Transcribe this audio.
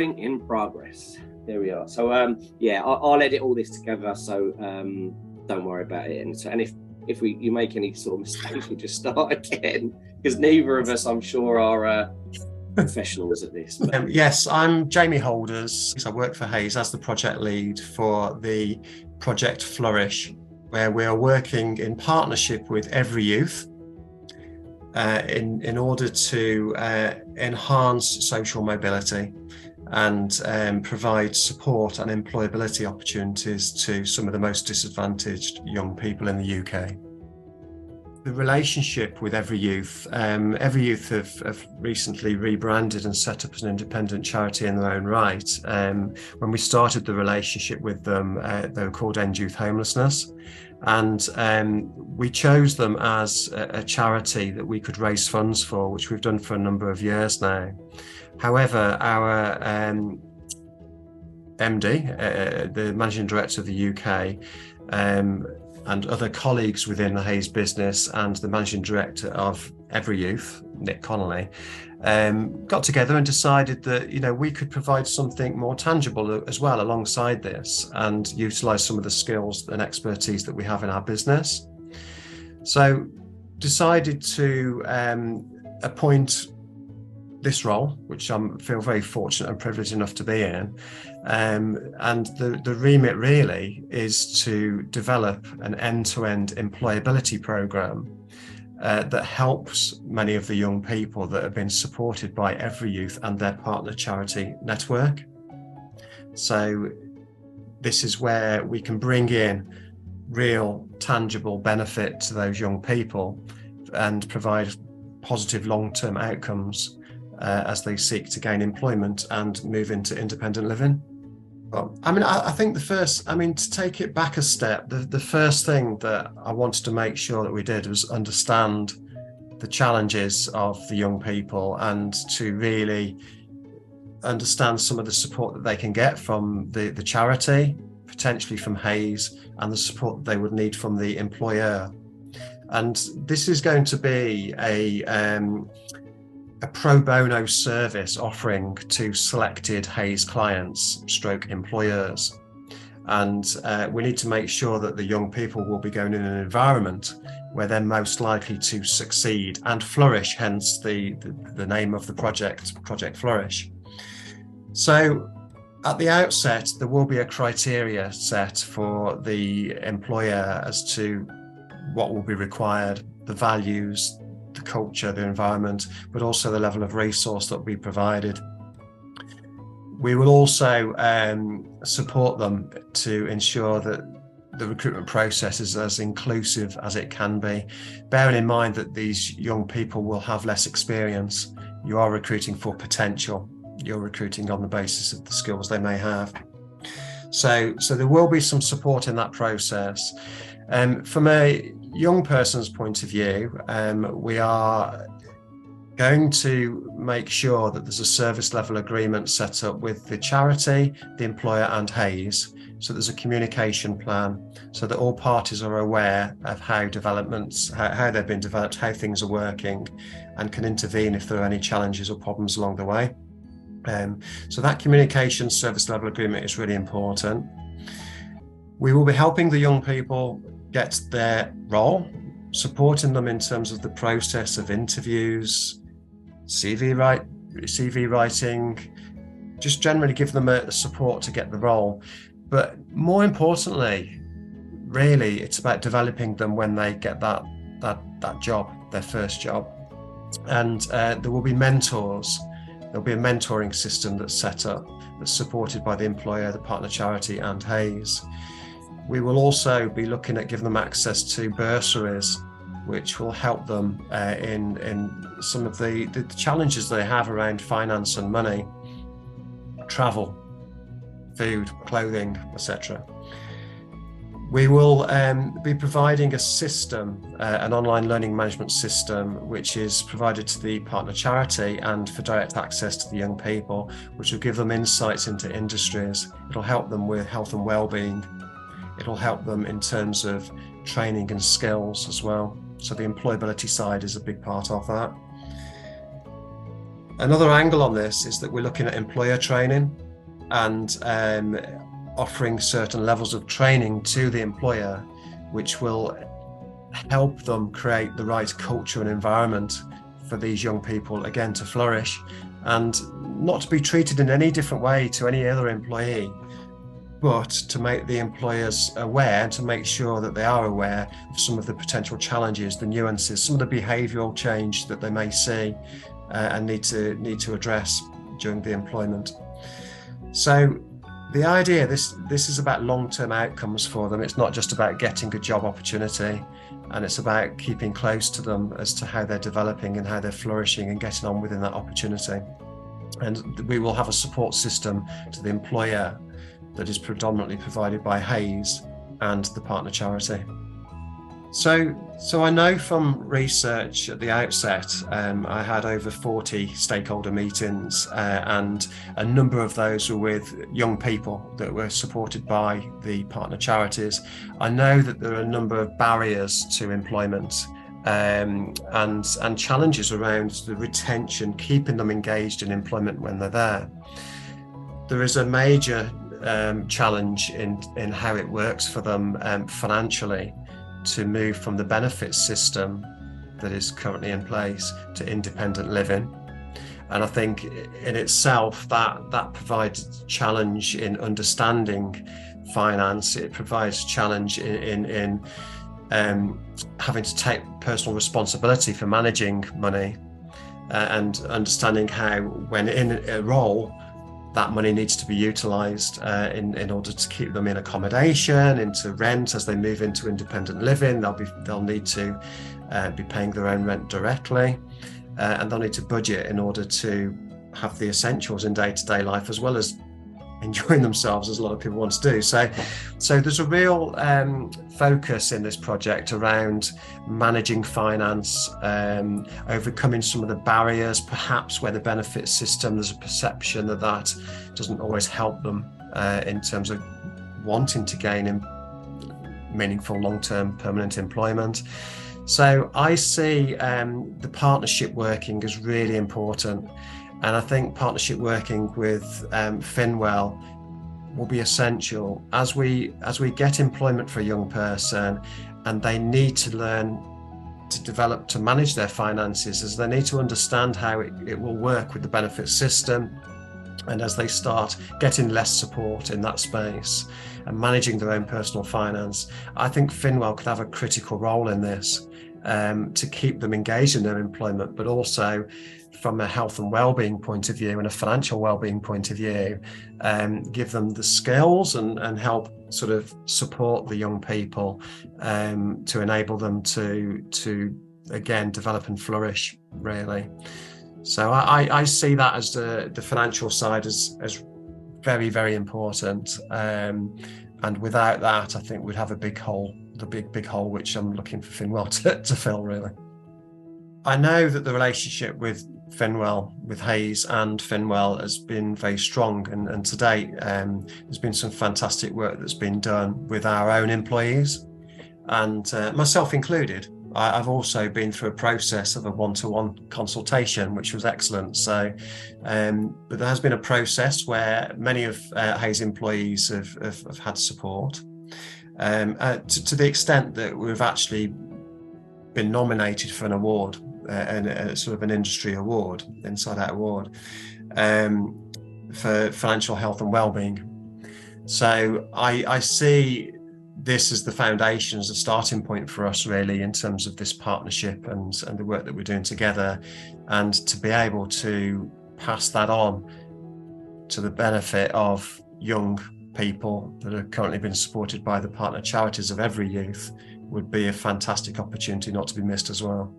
Growing in progress. There we are. So yeah, I'll edit all this together, so don't worry about it. And if you make any sort of mistake, we just start again, because neither of us, I'm sure, are professionals at this. Yes, I'm Jamie Holders. I work for Hayes as the project lead for the Project Flourish, where we are working in partnership with EveryYouth in order to enhance social mobility and provide support and employability opportunities to some of the most disadvantaged young people in the UK. The relationship with EveryYouth, EveryYouth have recently rebranded and set up as an independent charity in their own right. When we started the relationship with them, they were called End Youth Homelessness. And we chose them as a charity that we could raise funds for, which we've done for a number of years now. However, our MD, the Managing Director of the UK, and other colleagues within the Hayes business and the Managing Director of EveryYouth, Nick Connolly, got together and decided that, you know, we could provide something more tangible as well alongside this and utilise some of the skills and expertise that we have in our business. So decided to appoint this role, which I feel very fortunate and privileged enough to be in. And the remit really is to develop an end-to-end employability programme that helps many of the young people that have been supported by EveryYouth and their partner charity network. So this is where we can bring in real tangible benefit to those young people and provide positive long-term outcomes as they seek to gain employment and move into independent living. Well, I mean, I think to take it back a step, the first thing that I wanted to make sure that we did was understand the challenges of the young people and to really understand some of the support that they can get from the charity, potentially from Hayes, and the support that they would need from the employer. And this is going to be a pro bono service offering to selected Hayes clients stroke employers. And we need to make sure that the young people will be going in an environment where they're most likely to succeed and flourish, hence the name of the project, Project Flourish. So at the outset, there will be a criteria set for the employer as to what will be required, the values, the culture, the environment, but also the level of resource that will be provided. We will also support them to ensure that the recruitment process is as inclusive as it can be, bearing in mind that these young people will have less experience. You are recruiting for potential. You're recruiting on the basis of the skills they may have. So there will be some support in that process. From a young person's point of view, we are going to make sure that there's a service level agreement set up with the charity, the employer and Hayes. So there's a communication plan so that all parties are aware of how developments, how they've been developed, how things are working, and can intervene if there are any challenges or problems along the way. So that communication service level agreement is really important. We will be helping the young people get their role, supporting them in terms of the process of interviews, CV writing, just generally give them a support to get the role. But more importantly, really, it's about developing them when they get that job, their first job. And there will be mentors. There'll be a mentoring system that's set up, that's supported by the employer, the partner charity and Hayes. We will also be looking at giving them access to bursaries, which will help them in some of the challenges they have around finance and money, travel, food, clothing, etc. We will be providing a system, an online learning management system, which is provided to the partner charity and for direct access to the young people, which will give them insights into industries. It'll help them with health and well-being. It'll help them in terms of training and skills as well. So the employability side is a big part of that. Another angle on this is that we're looking at employer training and offering certain levels of training to the employer, which will help them create the right culture and environment for these young people, again, to flourish and not to be treated in any different way to any other employee, but to make the employers aware and to make sure that they are aware of some of the potential challenges, the nuances, some of the behavioural change that they may see and need to address during the employment. So the idea, this is about long-term outcomes for them. It's not just about getting a job opportunity, and it's about keeping close to them as to how they're developing and how they're flourishing and getting on within that opportunity. And we will have a support system to the employer that is predominantly provided by Hayes and the partner charity. So I know from research at the outset, I had over 40 stakeholder meetings and a number of those were with young people that were supported by the partner charities. I know that there are a number of barriers to employment and challenges around the retention, keeping them engaged in employment when they're there. There is a major challenge in how it works for them financially, to move from the benefits system that is currently in place to independent living. And I think in itself that provides challenge in understanding finance. It provides challenge in having to take personal responsibility for managing money and understanding how, when in a role, that money needs to be utilised in order to keep them in accommodation, into rent. As they move into independent living, they'll need to be paying their own rent directly, and they'll need to budget in order to have the essentials in day-to-day life, as well as enjoying themselves, as a lot of people want to do. So there's a real focus in this project around managing finance, overcoming some of the barriers, perhaps where the benefit system, there's a perception that doesn't always help them in terms of wanting to gain meaningful long-term permanent employment. So I see the partnership working as really important. And I think partnership working with FinWELL will be essential as we get employment for a young person, and they need to learn to develop to manage their finances, as they need to understand how it will work with the benefit system. And as they start getting less support in that space and managing their own personal finance, I think FinWELL could have a critical role in this to keep them engaged in their employment, but also from a health and well-being point of view and a financial well-being point of view, give them the skills and help sort of support the young people to enable them to again develop and flourish, really. So I see that as the financial side as very, very important, and without that I think we'd have a big hole, the big hole which I'm looking for FinWELL to fill, really. I know that the relationship with FinWELL, with Hayes and FinWELL, has been very strong, and to date there's been some fantastic work that's been done with our own employees, and myself included. I've also been through a process of a one-to-one consultation, which was excellent. So, but there has been a process where many of Hayes employees have had support, to the extent that we've actually been nominated for an award, and sort of an industry award, Inside Out award, for financial health and well-being. So I see this as the foundation, as a starting point for us, really, in terms of this partnership and the work that we're doing together, and to be able to pass that on to the benefit of young people that are currently being supported by the partner charities of EveryYouth would be a fantastic opportunity not to be missed as well.